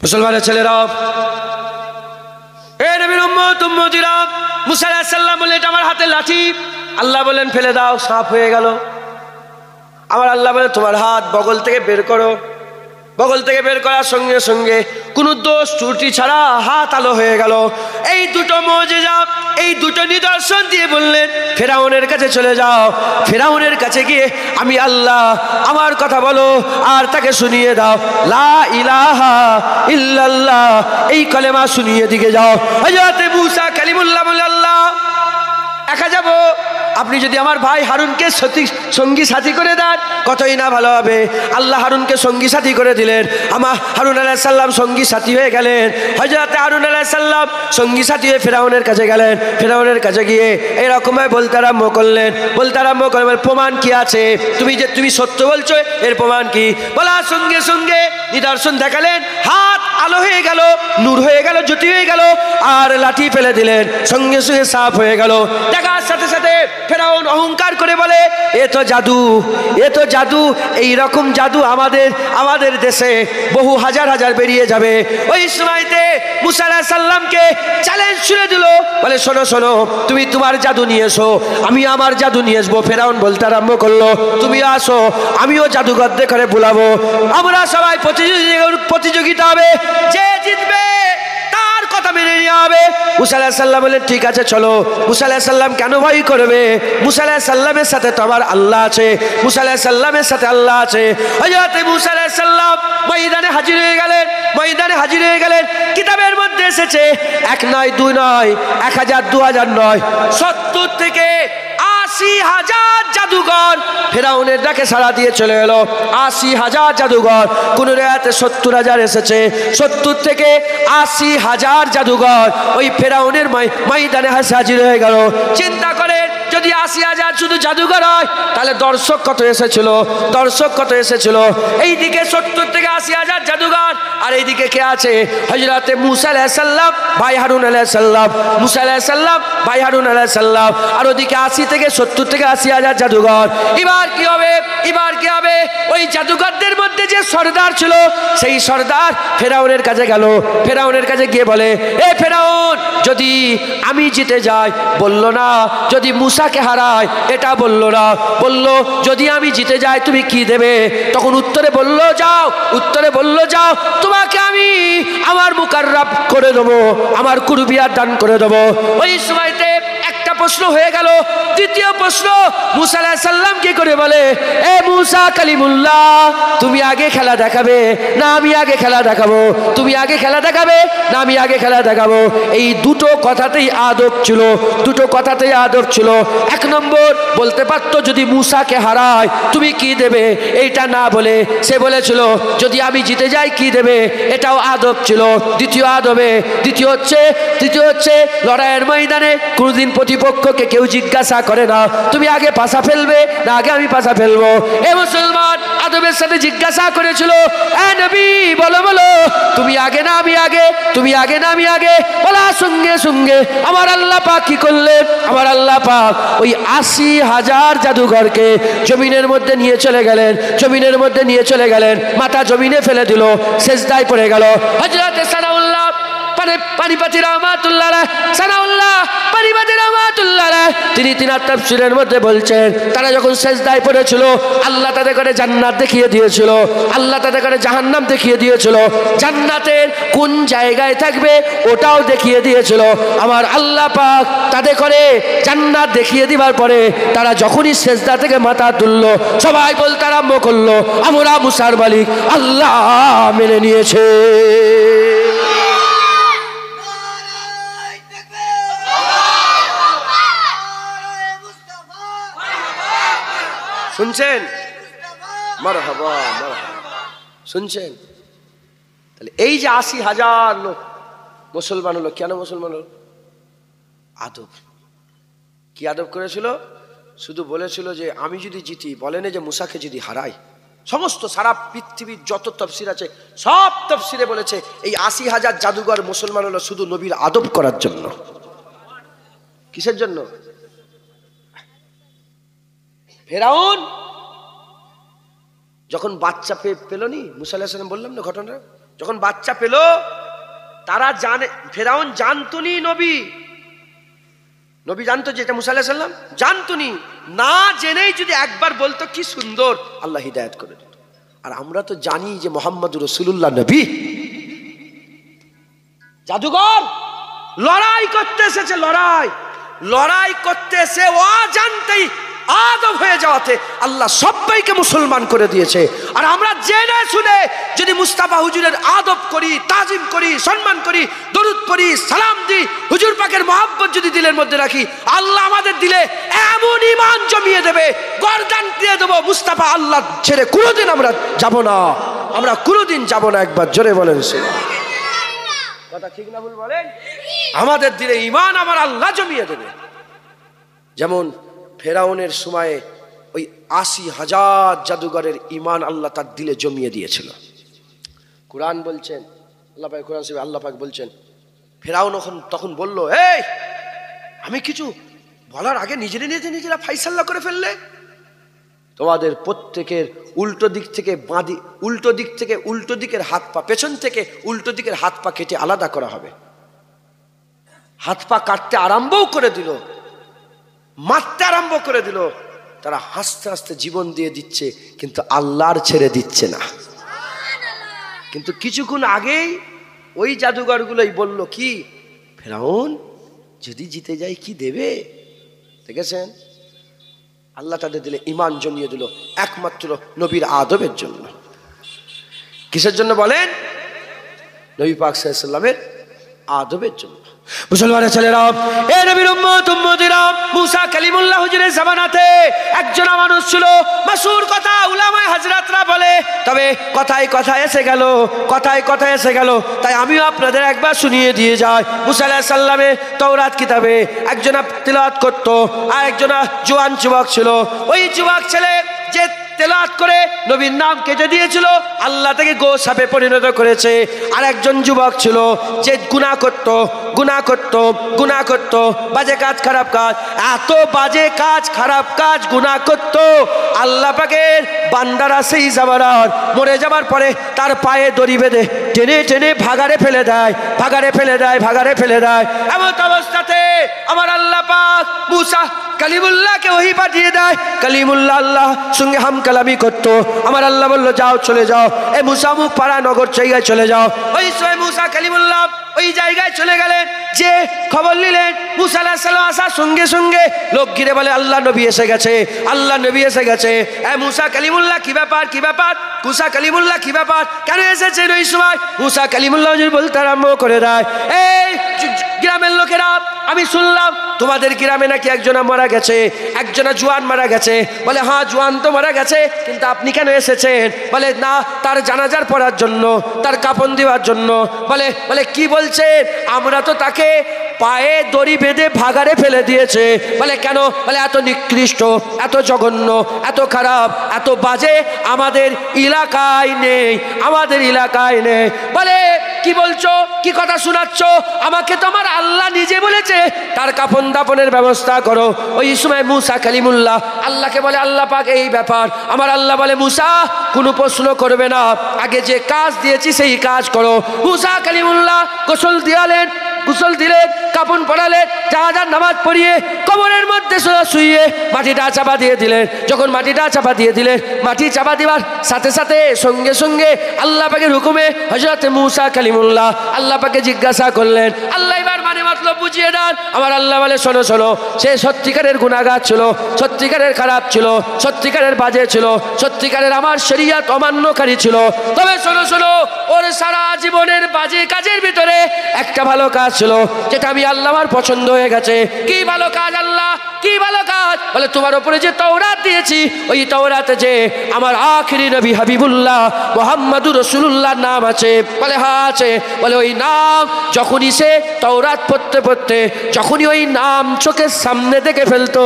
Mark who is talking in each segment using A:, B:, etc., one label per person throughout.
A: মুসলমানের ছেলেরা, এ নবীর উম্মত উম্মতিরা, মুসা আলাইহিস সালাম বললেন এটা আমার হাতের লাঠি। আল্লাহ বললেন ফেলে দাও, সাফ হয়ে গেল। আমার আল্লাহ বলে তোমার হাত বগল থেকে বের করো। বগল থেকে বের করার সঙ্গে সঙ্গে কোনো দোষ ত্রুটি ছাড়া হাত আলো হয়ে গেল। এই দুটো মুজিজা, এই দুটো নিদর্শন দিয়ে বললেন ফেরাউনের কাছে চলে যাও। ফেরাউনের কাছে গিয়ে আমি আল্লাহ, আমার কথা বলো আর তাকে শুনিয়ে দাও, লা ইলাহা ইল্লাল্লাহ, এই কলেমা শুনিয়ে দিকে যাও। হযরত মুসা কালিমুল্লাহ বলে আল্লাহ একা যাব, আপনি যদি আমার ভাই হারুনকে সঙ্গী সাথী করে দেন কতই না ভালো হবে। আল্লাহ হারুনকে সঙ্গী সাথী করে দিলেন। আমার হারুন আলাইহিস সালাম সঙ্গী সাথী হয়ে গেলেন। হযরত হারুন আলাইহিস সালাম সঙ্গী সাথী হয়ে ফেরাউনের কাছে গেলেন। ফেরাউনের কাছে গিয়ে এরকমভাবে বলতে আরম্ভ করলেন, প্রমাণ কি আছে? তুমি সত্য বলছো, এর প্রমাণ কি? বলার সঙ্গে সঙ্গে নিদর্শন দেখালেন, হাত আলো হয়ে গেল, নূর হয়ে গেল, জ্যোতি হয়ে গেল, আর লাঠি ফেলে দিলেন, সঙ্গে সঙ্গে সাফ হয়ে গেল। দেখার সাথে সাথে ফেরাউন অহংকার করে বলে এ তো জাদু, এ তো জাদু। এই রকম জাদু আমাদের দেশে বহু হাজার হাজার বেরিয়ে যাবে। ওই সময়তে মুসা আলাইহিস সালামকে চ্যালেঞ্জ ছুড়ে দিল, বলে শোনো শোনো, তুমি তোমার জাদু নিয়ে এসো, আমি আমার জাদু নিয়ে আসবো। ফেরাউন বলতে আরম্ভ করলো তুমি আসো, আমিও জাদুঘর করে বুলাবো, আমরা সবাই প্রতিযোগিতা হবে, যে জিতবে তার কথা মেনে নেওয়া হবে। মুসা আলাইহিস সালাম বললেন ঠিক আছে চলো। মুসা আলাইহিস সালাম কেন ভয় করবে? মুসা আলাইহিস সালামের সাথে তো আমার আল্লাহ আছে, মুসা আলাইহিস সালামের সাথে আল্লাহ আছে। হযরত মুসা আলাইহিস সালাম ময়দানে হাজির হয়ে গেলেন, ময়দানে হাজির হয়ে গেলেন। কিতাবের মধ্যে এসেছে 1 নয় 2 নয় 1000 2000 নয় 70 থেকে 80,000 জাদুঘর ফেরাউনের ডাকে সাড়া দিয়ে চলে এলো। 80,000 জাদুঘর, কোন রেয়াতে 70,000 এসেছে। 70 থেকে 80,000 জাদুঘর ওই ফেরাউনের ময়দানে হাজির হয়ে গেল। চিন্তা করে যদি 80,000 শুধু জাদুঘর হয় তাহলে দর্শক কত এসেছিল, দর্শক কত এসেছিল। এইদিকে 70 থেকে 80,000 জাদুঘর, আর এইদিকে কে আছে? হযরতে মুসা আলাইহিস সালাম ভাই হারুন আলাইহিস সালাম, মুসা আলাইহিস সালাম ভাই হারুন আলাইহিস সালাম, আর ওদিকে 80 থেকে 70 থেকে 80,000 জাদুঘর। এবার কি হবে? এবার কি হবে? ওই জাদুঘরদের মধ্যে যে সর্দার ছিল, সেই সর্দার ফেরাউনের কাছে গেল। ফেরাউনের কাছে গিয়ে বলে এ ফেরাউন, যদি আমি জিতে যাই, বললো না যদি মুসাকে হারায়, এটা বললো না, বললো যদি আমি জিতে যাই তুমি কি দেবে? তখন উত্তরে বললো যাও, উত্তরে বললো যাও, তোমাকে আমি আমার মুকাররাব করে দেবো, আমার কুরবিয়াত দান করে দেবো। ওই সময়তে একটা প্রশ্ন হয়ে গেল। দ্বিতীয় প্রশ্ন মুসা আলাইহিস সালাম কি করে বলে এ মুসা কালিমুল্লাহ, তুমি আগে খেলা দেখাবে না আমি আগে খেলা দেখাবো? তুমি আগে খেলা দেখাবে না আমি আগে খেলা দেখাবো? এই দুটো কথাতেই আদব ছিল, দুটো কথাতেই আদব ছিল। 1 নম্বর বলতে পারতো যদি মুসাকে হারায় তুমি কি দেবে, এইটা না বলে সে বলেছিল যদি আমি জিতে যাই কি দেবে, এটাও আদব ছিল। দ্বিতীয় আদবে দ্বিতীয় হচ্ছে লড়াইয়ের ময়দানে কোনদিন প্রতিপক্ষকে কেউ জিজ্ঞাসা করে না তুমি আগে পাশা ফেলবে না আগে আমি পাশা ফেলবো। এ মুসলমান আদবের সাথে জিজ্ঞাসা করেছিল এ নবী বলো বলো, তুমি আগে না আমি আগে, তুমি আগে না আমি আগে? বলার সঙ্গে সঙ্গে আমার আল্লাহ পাক কি করলেন? আমার আল্লাহ পাক ওই 80,000 জাদুঘরকে জমিনের মধ্যে নিয়ে চলে গেলেন, জমিনের মধ্যে নিয়ে চলে গেলেন, মাথা জমিনে ফেলে দিল, সেজদায় পড়ে গেল। হযরত সানাউল্লাহ পানিপতি রহমাতুল্লাহ সানাউল্লাহ পানিপতি রহমাতুল্লাহ তিনি তিনার তাফসীরের মধ্যে বলছেন তারা যখন সেজদায় পড়েছিল আল্লাহ তাদের করে জান্নাত দেখিয়ে দিয়েছিল, আল্লাহ তাদের করে জাহান্নাম দেখিয়ে দিয়েছিল, জান্নাতের কোন জায়গায় থাকবে ওটাও দেখিয়ে দিয়েছিল। আমার আল্লাহ পাক তাদের করে জান্নাত দেখিয়ে দিবার পরে তারা যখনই সেজদা থেকে মাথা তুলল সবাই বলতে আরম্ভ করলো আমরা মুসার মালিক আল্লাহ মেনে নিয়েছে। শুনছেন? মারহাবা মারহাবা, শুনছেন? তাহলে এই যে 80,000 লোক মুসলমান হলো, কেন মুসলমান হলো? আদব। কি আদব করেছিল? শুধু বলেছিল যে আমি যদি জিতি, বলেন যে মুসাকে যদি হারাই, সমস্ত সারা পৃথিবীর যত তাফসীর আছে সব তাফসীরে বলেছে এই 80,000 জাদুঘর মুসলমান হলো শুধু নবীর আদব করার জন্য। কিসের জন্য? ফেরাউন যখন বাচ্চা পেল নি, মুসা আলাইহিস সালাম বললাম না ঘটনা, যখন বাচ্চা পেল, তারা জানে, ফেরাউন জানতুনি নবী, নবী জানতো যে এটা মুসা আলাইহিস সালাম, জানতুনি, না জেনেই যদি একবার বলতো কি সুন্দর, আল্লাহ হিদায়াত করে দিত। আর আমরা তো জানি যে মুহাম্মদুর রাসূলুল্লাহ নবী। জাদুঘর লড়াই করতে এসেছে, লড়াই করতে এসে অজান্তেই আদব হয়ে যাওয়াতে আল্লাহ সবাইকে মুসলমান করে দিয়েছে। আর আমরা জেনে শুনে যদি মুস্তাফা হুজুরের আদব করি, তাজিম করি, সম্মান করি, দরুদ পড়ি, সালাম দিই, হুজুর পাকের মহব্বত যদি দিলের মধ্যে রাখি, আল্লাহ আমাদের দিলে এমন ঈমান জমিয়ে দেবে, গর্দান দিয়ে দেবো। মুস্তাফা আল্লাহ ছেড়ে কোনোদিন আমরা যাব না, আমরা কোনোদিন যাব না। একবার জোরে বলেন কথা ঠিক না ভুল বলেন? আমাদের দিলে ঈমান আমার আল্লাহ জমিয়ে দেবে। যেমন ফেরাউনের সময়ে ওই ৮০,০০০ জাদুঘরের ঈমান আল্লাহ তার দিলে জমিয়ে দিয়েছিল। কুরআন বলছেন, আল্লাহ পাক কুরআন শরীফে আল্লাহ পাক বলছেন, ফেরাউন তখন বলল, এই আমি কিছু বলার আগে নিজেরা ফাইসাল্লা করে ফেললে, তোমাদের প্রত্যেকের উল্টো দিক থেকে উল্টো দিকের হাত পা, পেছন থেকে উল্টো দিকের হাত পা কেটে আলাদা করা হবে। হাত পা কাটতে আরম্ভও করে দিল, মারতে আরম্ভ করে দিল। তারা হাসতে হাসতে জীবন দিয়ে দিচ্ছে, কিন্তু আল্লাহর ছেড়ে দিচ্ছে না। কিন্তু কিছুক্ষণ আগেই ওই জাদুঘরগুলোই বলল কি, ফেরাউন যদি জিতে যায় কি দেবে। দেখেছেন, আল্লাহ তাদের দিলে ঈমান জমিয়ে দিল একমাত্র নবীর আদবের জন্য। কিসের জন্য বলেন? নবী পাক সাল্লাল্লাহু আলাইহি ওয়াসাল্লামের আদবের জন্য। মুসলমানের ছেলেরা, এ নবীর উম্মতিরা, মুসা কালিমুল্লাহ হুজুরের জামানাতে একজন মানুষ ছিল, মাশহুর কথা উলামায়ে হযরতরা বলে, তবে কথায় কথায় এসে গেল, তাই আমিও আপনাদের একবার শুনিয়ে দিয়ে যাই। মুসা আলাইহিস সালামের তাওরাত কিতাবে একজন তিলাওয়াত করত, আর একজন জওয়ান যুবক ছিল। ওই যুবক ছেলে যে তেলাওয়াত করে নবীর নাম কেটে দিয়েছিল, আল্লাহ থেকে গো সাপে পরিণত করেছে। আর একজন যুবক ছিল যে গুনাহ করত, বাজে কাজ, খারাপ কাজ, এত বাজে কাজ, খারাপ কাজ, গুনাহ করত, আল্লাহ পাকের বান্দারা সেই জামানার মরে যাবার পরে তার পায়ে দড়ি বেঁধে টেনে টেনে ভাগাড়ে ফেলে দেয়। এমন অবস্থাতে আমার আল্লাহ পাক মুসা কালিমুল্লাহকে ওহী পাঠিয়ে দেয়। কালিমুল্লাহ আল্লাহ সঙ্গে হাম কালামি করতো। আমার আল্লাহ বলল, যাও, চলে যাও, এই মুসা মুখ পাড়া নগর জায়গায় চলে যাও। ওই সময় মুসা কালিমুল্লাহ ওই জায়গায় চলে গেলেন, যে খবর নিলেন মুসা আলাইহিস সালাম আসার সঙ্গে সঙ্গে লোক ঘিরে বলে, আল্লাহ নবী এসে গেছে। এ মুসা কালিমুল্লাহ কি ব্যাপার? মুসা কালিমুল্লাহ কি ব্যাপার, কেন এসেছেন? ওই সময় মুসা কালিমুল্লাহ বলতে আরম্ভ করে দেয়, এই গ্রামের লোকেরা, আমি শুনলাম তোমাদের গ্রামে নাকি একজনা মারা গেছে, একজনা জওয়ান মারা গেছে। বলে, হ্যাঁ জওয়ান তো মারা গেছে, কিন্তু আপনি কেন এসেছেন? বলে, না, তার জানাজার পড়ার জন্য, তার কাফন দেওয়ার জন্য। বলে কি বলছেন? আমরা তো তাকে পায়ে দড়ি বেঁধে ভাগাড়ে ফেলে দিয়েছে। বলে, কেন? বলে, এত নিকৃষ্ট, এত জঘন্য, এত খারাপ, এত বাজে আমাদের এলাকায় নেই। বলে, কি বলছো? কি কথা শোনাচ্ছ? আমাকে তো আমার আল্লাহ নিজে বলেছে তার কাফন দাফনের ব্যবস্থা করো। ওই সময় মুসা কালিমুল্লাহ আল্লাহকে বলে, আল্লাহ পাক এই ব্যাপার। আমার আল্লাহ বলে, মুসা কোনো প্রশ্ন করবে না, আগে যে কাজ দিয়েছি সেই কাজ করো। মুসা কালিমুল্লাহ গোসল দিলেন, কাফন পরালেন, জানাজার নামাজ পড়িয়ে কবরের মধ্যে শুইয়ে মাটিটা চাপা দিয়ে দিলেন। যখন মাটিটা চাপা দিয়ে দিলেন, মাটি চাপা দেওয়ার সাথে সাথে সঙ্গে সঙ্গে আল্লাহ পাকের হুকুমে হযরত মুসা কালিমুল্লাহ আল্লাহ পাকে জিজ্ঞাসা করলেন, আল্লাহ এবার মতলব বুঝিয়ে দেন। আমার আল্লাহ বলে, শোনো, সে সত্যিকারের গুনাহগার ছিল, সত্যিকারের খারাপ ছিল, সত্যিকারের বাজে ছিল, সত্যিকারের আমার শরীয়ত অমান্যকারী ছিল। তবে শোনো, ওর সারা জীবনের বাজে কাজের ভিতরে একটা ভালো কাজ ছিল, যেটা আমি আল্লাহ আমার পছন্দ হয়ে গেছে। কি ভালো কাজ আল্লাহ? কি ভালো কাজ? বলে, তোমার উপরে যে তাওরাত দিয়েছি, ওই তাওরাতে যে আমার আখিরি নবী হাবিবুল্লাহ মুহাম্মাদুর রাসূলুল্লাহর নাম আছে। বলে, হ্যাঁ আছে। বলে, ওই নাম যখনই সে তাওরাত পড়তে যখনই ওই নাম চোখের সামনে থেকে ফেলতো,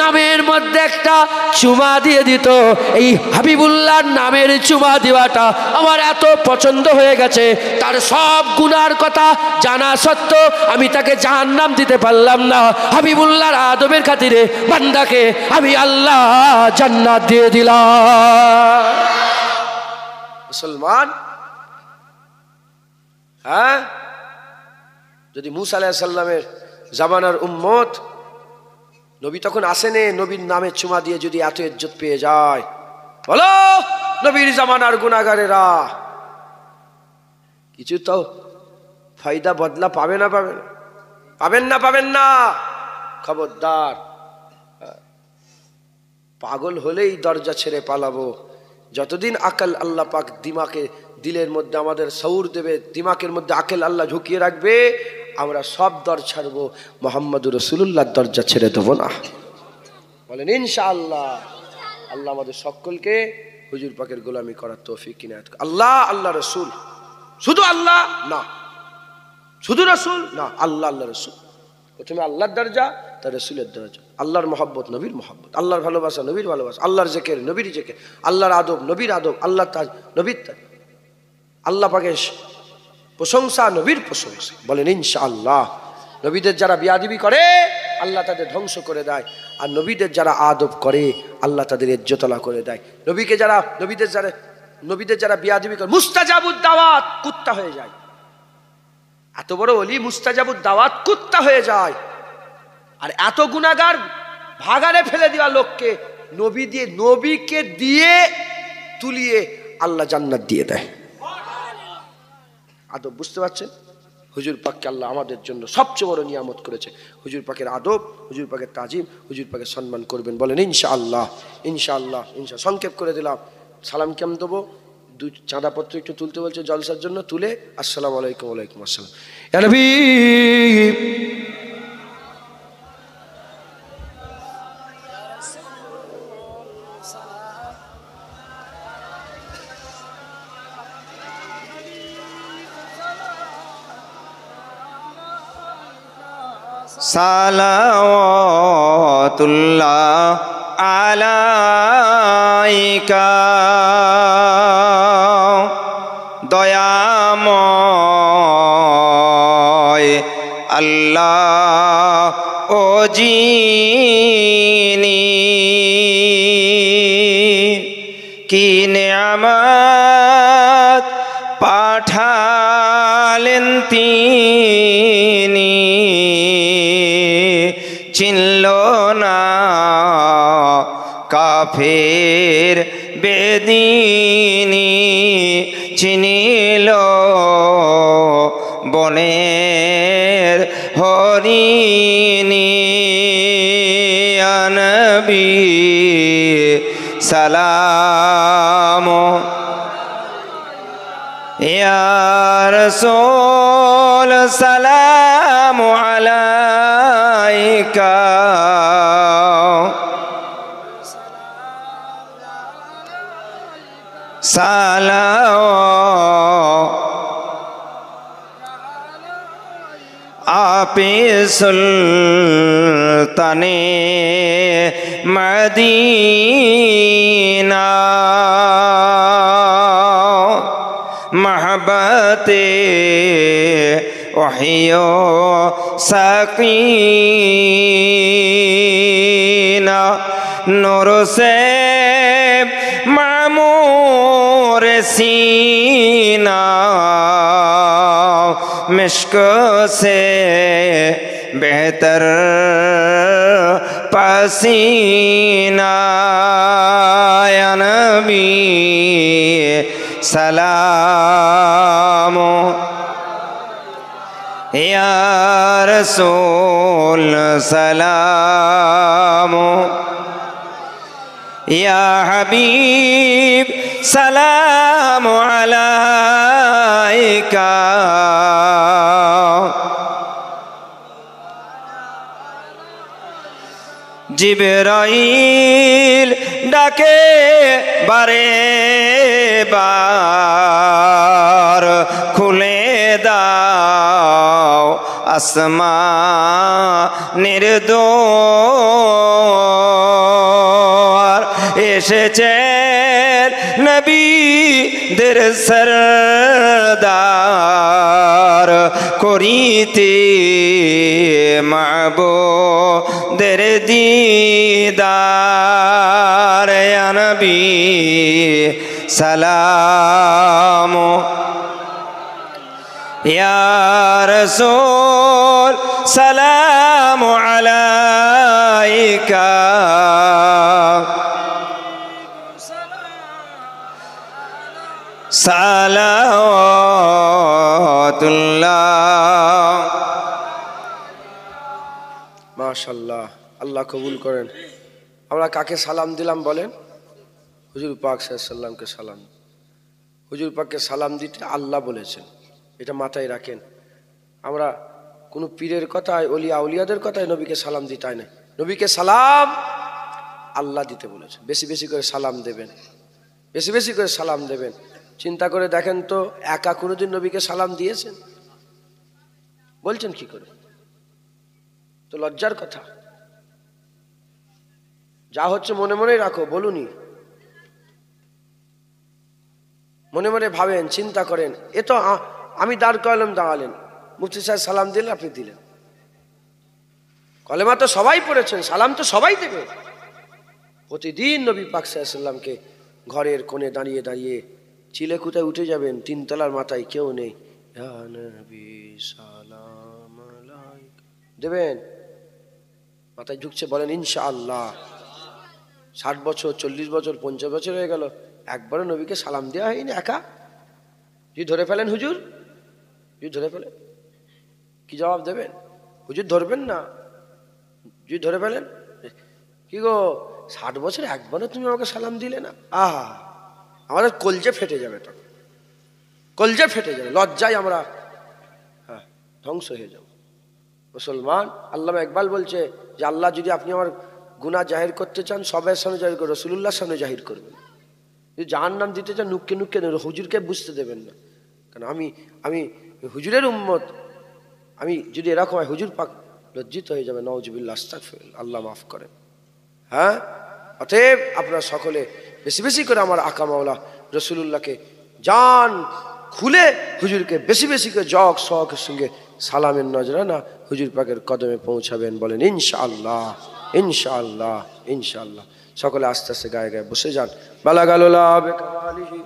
A: নামের মধ্যে একটা চুমা দিয়ে দিত। এই হাবিবুল্লাহর নামের চুমা দেওয়াটা আমার এত পছন্দ হয়ে গেছে, তার সব গুনার কথা জানা সত্ত্বেও আমি তাকে জাহান্নাম দিতে পারলাম না। হাবিবুল্লাহর আদবের খাতিরে বান্দাকে আমি আল্লাহ জান্নাত দিয়ে দিলাম। মুসলমান, হ্যাঁ, যদি মুসা আলাইহিস সালামের জামানার উম্মত, নবী তখন আসেনে, নবীর নামে চুমা দিয়ে যদি এত ইজ্জত পেয়ে যায়, বলো নবীর জামানার গুনাহগারেরা কিছু তো ফায়দা বদলা পাবে না? পাবে না? পাবেন না? পাবেন না? খবরদার, পাগল হলেই দরজা ছেড়ে পালাবো। যতদিন আকল আল্লাহ পাক দিমাকে, দিলের মধ্যে আমাদের সৌর দেবে, দিমাকের মধ্যে আকল আল্লাহ ঢুকিয়ে রাখবে, আমরা সব দর ছাড়বো, মুহাম্মদুর রাসূলুল্লাহর দরজা ছেড়ে দেবো না। বলেন ইনশাআল্লাহ। আল্লাহ আমাদের সকলকে হুজুর পাকের গোলামি করার তৌফিক ইনায়াত করুন। আল্লাহ, আল্লাহ রসুল, শুধু আল্লাহ না, শুধু রসুল না, আল্লাহ, আল্লাহ রসুল। প্রথমে আল্লাহর দরজা, তার রসুলের দরজা। আল্লাহর মহব্বত, নবীর মহব্বত। আল্লাহর ভালোবাসা, নবীর ভালোবাসা। আল্লাহর জিকির, নবীর জিকির। আল্লাহর আদব, নবীর আদব। আল্লাহর তাজ, নবীর তাজ। আল্লাহ পাকের প্রশংসা, নবীর প্রশংসা। বলেন ইনশাআল্লাহ। নবীদের যারা বিয়াদবি করে আল্লাহ তাদের ধ্বংস করে দেয়, আর নবীদের যারা আদব করে আল্লাহ তাদের ইজ্জতলা করে দেয়। নবীকে যারা, নবীদের যারা বিয়াদবি করে, মুস্তাজাবুদ দাওয়াত, কুত্তা হয়ে যায়। এত বড় ওলি মুস্তাজাবুদ দাওয়াত, কুত্তা হয়ে যায়। আর এত গুনাহগার ভাগাড়ে ফেলে দেওয়া লোককে নবীকে দিয়ে তুলিয়ে আল্লাহ জান্নাত দিয়ে দেয়। আদব, বুঝতে পারছেন? হুজুর পাককে আল্লাহ আমাদের জন্য সবচেয়ে বড় নিয়ামত করেছে। হুজুর পাকের আদব, হুজুর পাকের তাজিম, হুজুর পাকের সম্মান করবেন। বলেন ইনশাআল্লাহ। ইনশাআল্লাহ। সংক্ষেপ করে দিলাম। সালাম কেমন দেবো? দুই চাঁদাপত্র একটু তুলতে বলছে জলসার জন্য, তুলে আসসালামু আলাইকুম। ওয়ালাইকুম আসসালাম। ইয়া নবী
B: সালাওয়াতুল্লাহ আলাইকা দয়াময় আল্লাহ ও যিনি কি নেয়ামত পাঠালেন তিনি, চিনল না কাফের বেদিনী, চিনিল বনের হরিণী। ইয়া নবী সালাম, ইয়া রাসূল সালাম আলাইকা। আপে সুলতানে মদিনা, महबते वहियो सकीना, नूर से मामूर सीना, मिश्क से बेहतर पसीना। या नबी सलाम, या रसूल सलाम, या हबीब सलाम अलैका। जिब्राइल डाके बारे बार, खुले दाओ আসমানের দোয়ার, এসেছেন নবীদের সরদার, করিতে মাবুদের দিদার। ইয়া নবী সালাম, या रसूल सलाम अलैका सलावतुल्लाह।
A: মাশাআল্লাহ, আল্লাহ কবুল করেন। আমরা কাকে সালাম দিলাম বলেন? হুজুর পাক সাল্লাল্লাহু আলাইহি সাল্লামকে সালাম। হুজুর পাককে সালাম দিতে আল্লাহ বলেছেন, এটা মাথায় রাখেন। আমরা কোনো পীরের কথায়, অলিয়া আউলিয়াদের কথায় নবীকে সালাম দিতে হয় না। নবীকে সালাম আল্লাহ দিতে বলেছেন। বেশি বেশি করে সালাম দেবেন, বেশি বেশি করে সালাম দেবেন। চিন্তা করে দেখেন তো, একা কোনোদিন নবীকে সালাম দিয়েছেন? বলছেন কি করে? তো লজ্জার কথা। যা হচ্ছে মনে মনেই রাখো, বলুনি, মনে মনে ভাবেন, চিন্তা করেন। এ তো আমি দাঁড় করালাম, দাঁড়ালেন, মুফতি সাহেব সালাম দিলেন, আপনি দিলেন। কলেমা তো সবাই পড়েছেন, সালাম তো সবাই দেবে। প্রতিদিন নবী পাক সাল্লাল্লাহু আলাইহি সাল্লামকে ঘরের কোণে দাঁড়িয়ে দাঁড়িয়ে চিলে কুটায় উঠে যাবেন, তিনতলার মাথায় কেউ নেই, ইয়া নবী সালাম আলাইকা দেবেন, মাথায় ঝুঁকছে, বলেন ইনশাআল্লাহ। 60 বছর, 40 বছর, 50 বছর হয়ে গেল, একবারও নবীকে সালাম দেওয়া হয়নি একা। যদি ধরে ফেলেন হুজুর, যদি ধরে ফেলেন, কি জবাব দেবেন? হুজুর ধরবেন না। যদি ধরে ফেলেন, কি গো 60 বছর একবারও তুমি আমাকে সালাম দিলে না? আহা, আমাদের কলজে ফেটে যাবে, তখন কলজে ফেটে যাবে, লজ্জায় আমরা ধ্বংস হয়ে যাব। মুসলমান, আল্লামা ইকবাল বলছে যে আল্লাহ যদি আপনি আমার গুনাহ জাহির করতে চান, সবের সামনে জাহির করবেন, রাসূলুল্লাহর সামনে জাহির করবেন। যদি জাহান্নাম দিতে চান, নুক্কে নুক্কে দেবেন, হুজুরকে বুঝতে দেবেন না। কারণ আমি হুজুরের উম্মত। আমি যদি এরকম হয়, হুজুর পাক লজ্জিত হয়ে যাবে। নাউজুবিল্লাহ, আস্তাগফিরুল্লাহ, আল্লাহ মাফ করেন। হ্যাঁ, অতএব আপনারা সকলে বেশি বেশি করে আমার আকা মাওলা রাসূলুল্লাহকে জান খুলে হুজুরকে বেশি বেশি করে জগ শখের সঙ্গে সালামের নজরানা হুজুর পাকের কদমে পৌঁছাবেন, বলেন ইনশাআল্লাহ, ইনশাআল্লাহ, ইনশাআল্লাহ। সকলে আস্তে আস্তে গায়ে গায়ে বসে যান। বালাগালুল্লাহ বিকামালিহি